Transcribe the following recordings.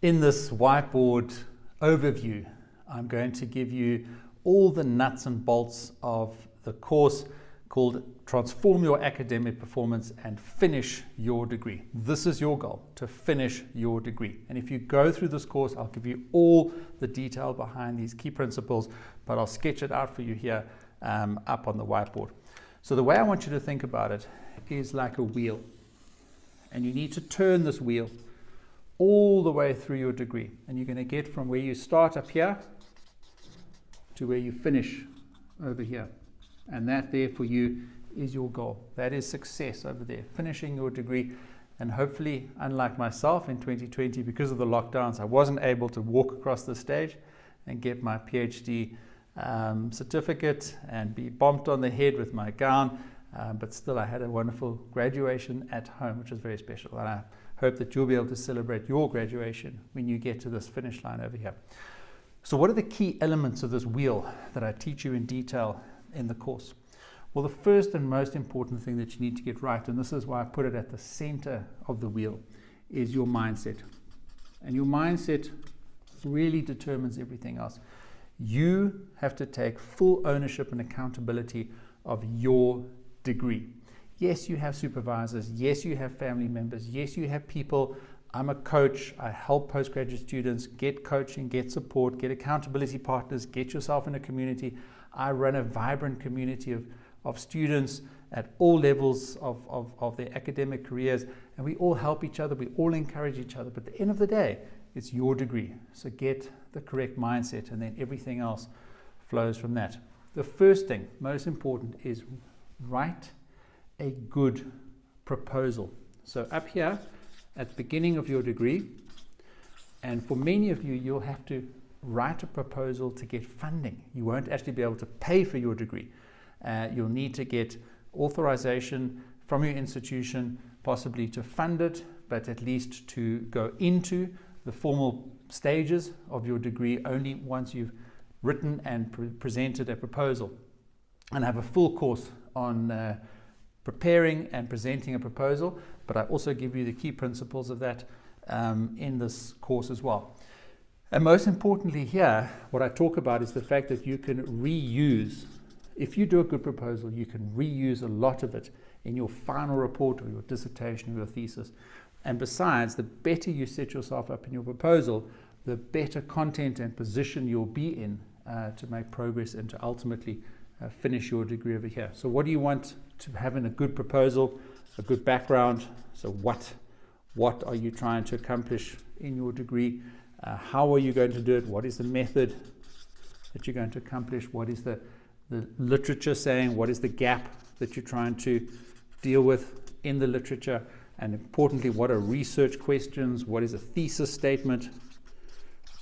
In this whiteboard overview, I'm going to give you all the nuts and bolts of the course called Transform Your Academic Performance and Finish Your Degree. This is your goal, to finish your degree. And if you go through this course, I'll give you all the detail behind these key principles, but I'll sketch it out for you here up on the whiteboard. So the way I want you to think about it is like a wheel. And you need to turn this wheel all the way through your degree. And you're going to get from where you start up here to where you finish over here. And that there for you is your goal. That is success over there, finishing your degree. And hopefully, unlike myself in 2020, because of the lockdowns, I wasn't able to walk across the stage and get my PhD certificate and be bomped on the head with my gown. But still, I had a wonderful graduation at home, which was very special. And I hope that you'll be able to celebrate your graduation when you get to this finish line over here. So what are the key elements of this wheel that I teach you in detail in the course? Well, the first and most important thing that you need to get right, and this is why I put it at the center of the wheel, is your mindset. And your mindset really determines everything else. You have to take full ownership and accountability of your degree. Yes, you have supervisors. Yes, you have family members. Yes, you have people. I'm a coach. I help postgraduate students get coaching, get support, get accountability partners, get yourself in a community. I run a vibrant community of students at all levels of their academic careers, and we all help each other. We all encourage each other. But at the end of the day, it's your degree. So get the correct mindset, and then everything else flows from that. The first thing, most important, is write a good proposal. So up here at the beginning of your degree, and for many of you, you'll have to write a proposal to get funding. You won't actually be able to pay for your degree. You'll need to get authorization from your institution, possibly to fund it, but at least to go into the formal stages of your degree only once you've written and presented a proposal. And I have a full course on preparing and presenting a proposal, but I also give you the key principles of that in this course as well. And most importantly here, what I talk about is the fact that you can reuse. If you do a good proposal, you can reuse a lot of it in your final report or your dissertation or your thesis. And besides, the better you set yourself up in your proposal, the better content and position you'll be in to make progress and to ultimately finish your degree over here. So what do you want to have in a good proposal, a good background? So what are you trying to accomplish in your degree? How are you going to do it? What is the method that you're going to accomplish? What is the literature saying? What is the gap that you're trying to deal with in the literature? And importantly, what are research questions? What is a thesis statement?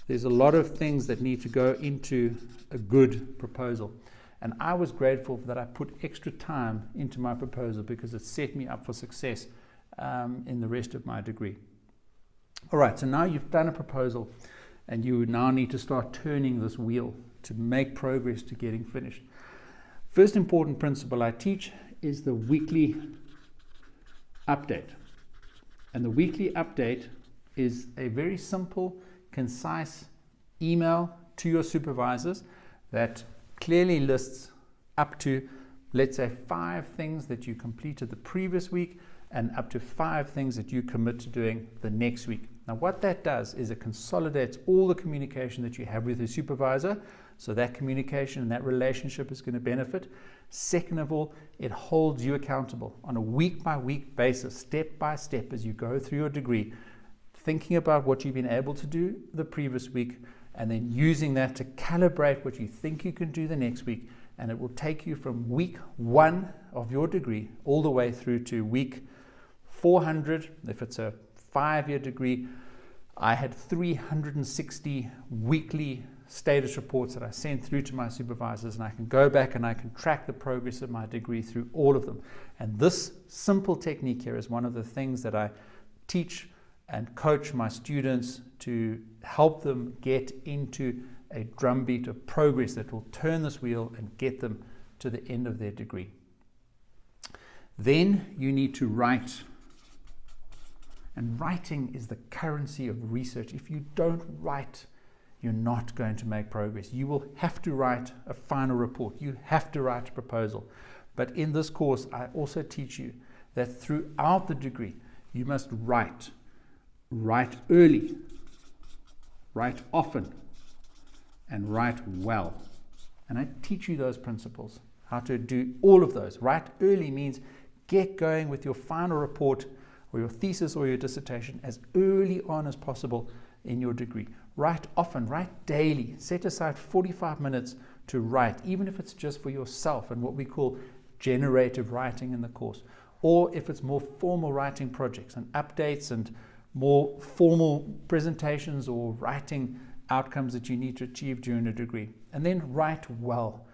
There's a lot of things that need to go into a good proposal. And I was grateful that I put extra time into my proposal because it set me up for success in the rest of my degree. All right, so now you've done a proposal and you now need to start turning this wheel to make progress to getting finished. First important principle I teach is the weekly update. And the weekly update is a very simple, concise email to your supervisors that clearly lists up to, let's say, 5 things that you completed the previous week and up to 5 things that you commit to doing the next week. Now what that does is it consolidates all the communication that you have with your supervisor, so that communication and that relationship is going to benefit. Second of all, it holds you accountable on a week-by-week basis, step by step as you go through your degree, thinking about what you've been able to do the previous week and then using that to calibrate what you think you can do the next week. And it will take you from week 1 of your degree all the way through to week 400. If it's a 5-year degree, I had 360 weekly status reports that I sent through to my supervisors, and I can go back and I can track the progress of my degree through all of them. And this simple technique here is one of the things that I teach and coach my students to help them get into a drumbeat of progress that will turn this wheel and get them to the end of their degree. Then you need to write And writing is the currency of research. If you don't write, you're not going to make progress. You will have to write a final report. You have to write a proposal. But in this course, I also teach you that throughout the degree, you must write. Write early, write often, and write well. And I teach you those principles, how to do all of those. Write early means get going with your final report or your thesis or your dissertation as early on as possible in your degree. Write often, write daily. Set aside 45 minutes to write, even if it's just for yourself and what we call generative writing in the course. Or if it's more formal writing projects and updates and more formal presentations or writing outcomes that you need to achieve during a degree. And then write well.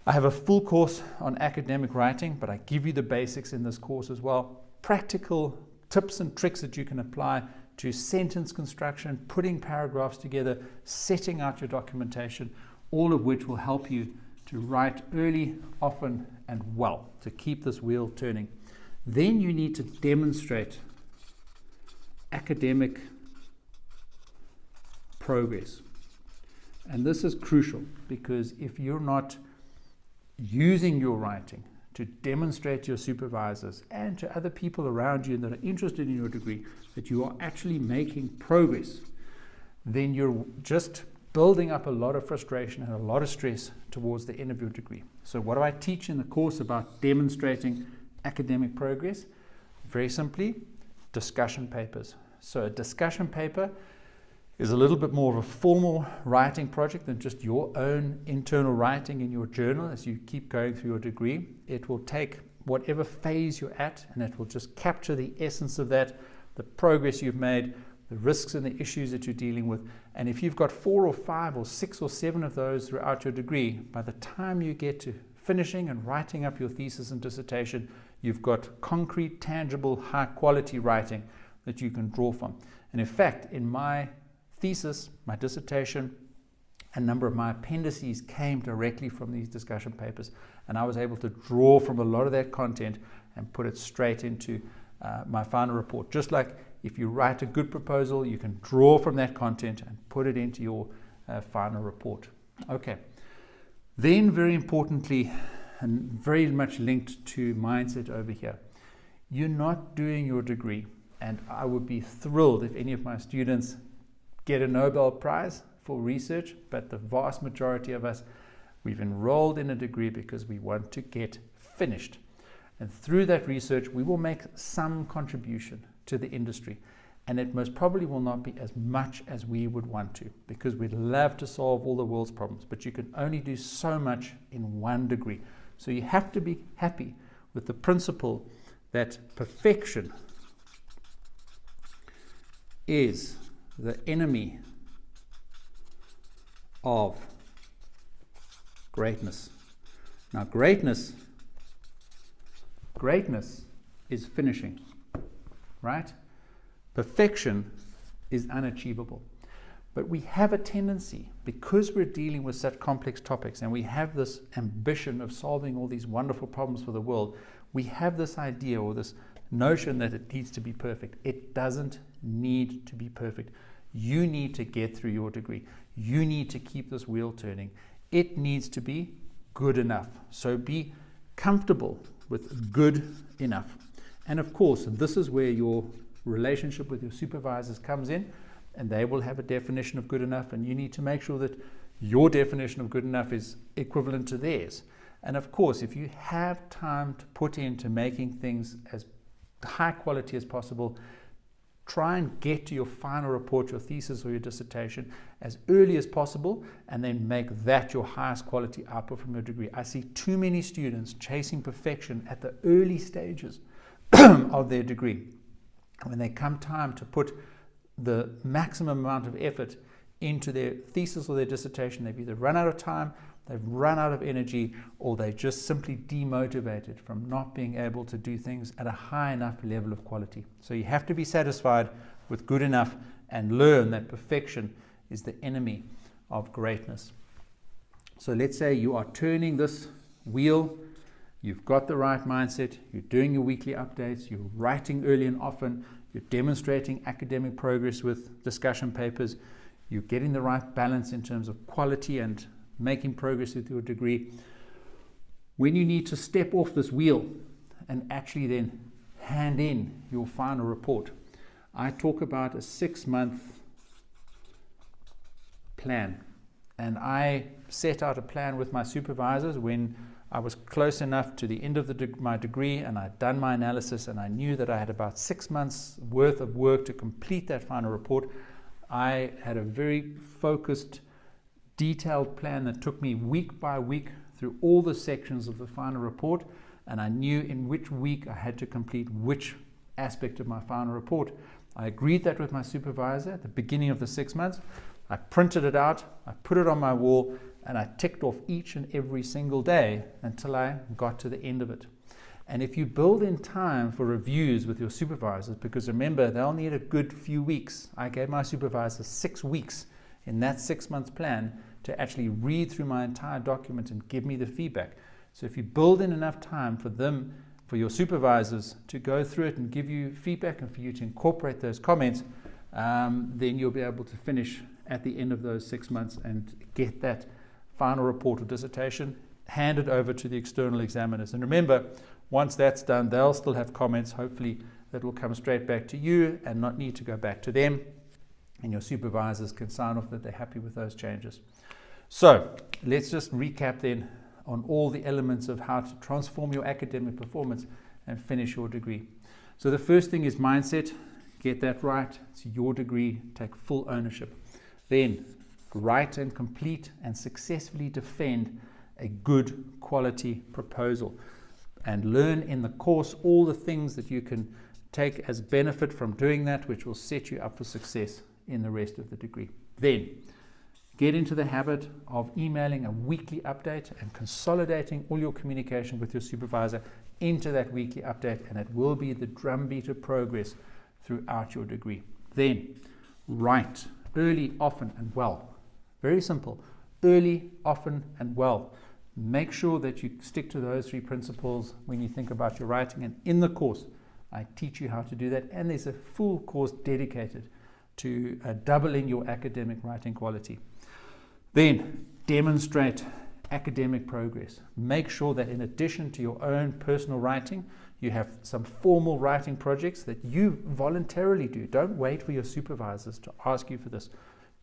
I have a full course on academic writing, but I give you the basics in this course as well. Practical tips and tricks that you can apply to sentence construction, putting paragraphs together, setting out your documentation, all of which will help you to write early, often, and well, to keep this wheel turning. Then you need to demonstrate academic progress. And this is crucial, because if you're not using your writing to demonstrate to your supervisors and to other people around you that are interested in your degree that you are actually making progress, then you're just building up a lot of frustration and a lot of stress towards the end of your degree. So what do I teach in the course about demonstrating academic progress? Very simply, discussion papers. So a discussion paper is a little bit more of a formal writing project than just your own internal writing in your journal as you keep going through your degree. It will take whatever phase you're at, and it will just capture the essence of that, the progress you've made, the risks and the issues that you're dealing with. And if you've got 4 or 5 or 6 or 7 of those throughout your degree, by the time you get to finishing and writing up your thesis and dissertation, you've got concrete, tangible, high quality writing that you can draw from. And in fact, in my thesis, my dissertation, a number of my appendices came directly from these discussion papers, and I was able to draw from a lot of that content and put it straight into my final report. Just like if you write a good proposal, you can draw from that content and put it into your final report. Okay. Then very importantly, and very much linked to mindset over here, you're not doing your degree, and I would be thrilled if any of my students get a Nobel Prize for research, but the vast majority of us, we've enrolled in a degree because we want to get finished. And through that research, we will make some contribution to the industry. And it most probably will not be as much as we would want to, because we'd love to solve all the world's problems, but you can only do so much in one degree. So you have to be happy with the principle that perfection is the enemy of greatness. Now, greatness is finishing, right? Perfection is unachievable. But we have a tendency, because we're dealing with such complex topics and we have this ambition of solving all these wonderful problems for the world, we have this idea or this notion that it needs to be perfect. It doesn't need to be perfect. You need to get through your degree. You need to keep this wheel turning. It needs to be good enough. So be comfortable with good enough. And of course, this is where your relationship with your supervisors comes in, and they will have a definition of good enough, and you need to make sure that your definition of good enough is equivalent to theirs. And of course, if you have time to put into making things as high quality as possible, try and get to your final report, your thesis or your dissertation as early as possible, and then make that your highest quality output from your degree. I see too many students chasing perfection at the early stages of their degree. When they come time to put the maximum amount of effort into their thesis or their dissertation, they've either run out of time, they've run out of energy, or they're just simply demotivated from not being able to do things at a high enough level of quality. So you have to be satisfied with good enough and learn that perfection is the enemy of greatness. So let's say you are turning this wheel, you've got the right mindset, you're doing your weekly updates, you're writing early and often, you're demonstrating academic progress with discussion papers, you're getting the right balance in terms of quality and making progress with your degree. When you need to step off this wheel and actually then hand in your final report, I talk about a 6-month plan. And I set out a plan with my supervisors when I was close enough to the end of my degree, and I'd done my analysis, and I knew that I had about 6 months worth of work to complete that final report. I had a very focused, detailed plan that took me week by week through all the sections of the final report, and I knew in which week I had to complete which aspect of my final report. I agreed that with my supervisor at the beginning of the 6 months. I printed it out, I put it on my wall, and I ticked off each and every single day until I got to the end of it. And if you build in time for reviews with your supervisors, because remember, they'll need a good few weeks. I gave my supervisors 6 weeks in that 6-month plan to actually read through my entire document and give me the feedback. So if you build in enough time for them, for your supervisors to go through it and give you feedback and for you to incorporate those comments, then you'll be able to finish at the end of those 6 months and get that final report or dissertation handed over to the external examiners. And remember, once that's done, they'll still have comments. Hopefully that will come straight back to you and not need to go back to them. And your supervisors can sign off that they're happy with those changes. So let's just recap then on all the elements of how to transform your academic performance and finish your degree. So the first thing is mindset. Get that right. It's your degree. Take full ownership. Then write and complete and successfully defend a good quality proposal, and learn in the course all the things that you can take as benefit from doing that, which will set you up for success in the rest of the degree. Then get into the habit of emailing a weekly update and consolidating all your communication with your supervisor into that weekly update, and it will be the drumbeat of progress throughout your degree. Then write early, often, and well. Very simple. Early, often, and well. Make sure that you stick to those 3 principles when you think about your writing. And in the course, I teach you how to do that. And there's a full course dedicated to doubling your academic writing quality. Then demonstrate academic progress. Make sure that in addition to your own personal writing, you have some formal writing projects that you voluntarily do. Don't wait for your supervisors to ask you for this.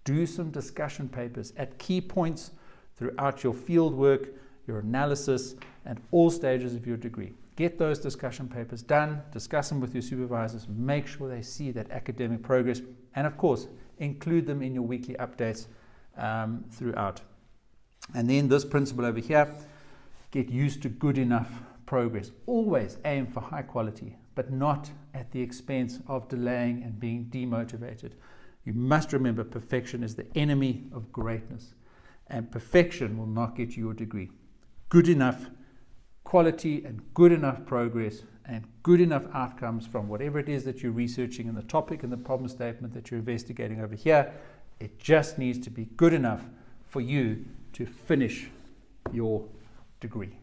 Do some discussion papers at key points throughout your field work, your analysis, and all stages of your degree. Get those discussion papers done, discuss them with your supervisors, make sure they see that academic progress, and of course, include them in your weekly updates throughout. And then this principle over here, get used to good enough progress. Always aim for high quality, but not at the expense of delaying and being demotivated. You must remember perfection is the enemy of greatness, and perfection will not get you your degree. Good enough quality and good enough progress and good enough outcomes from whatever it is that you're researching in the topic and the problem statement that you're investigating over here, it just needs to be good enough for you to finish your degree.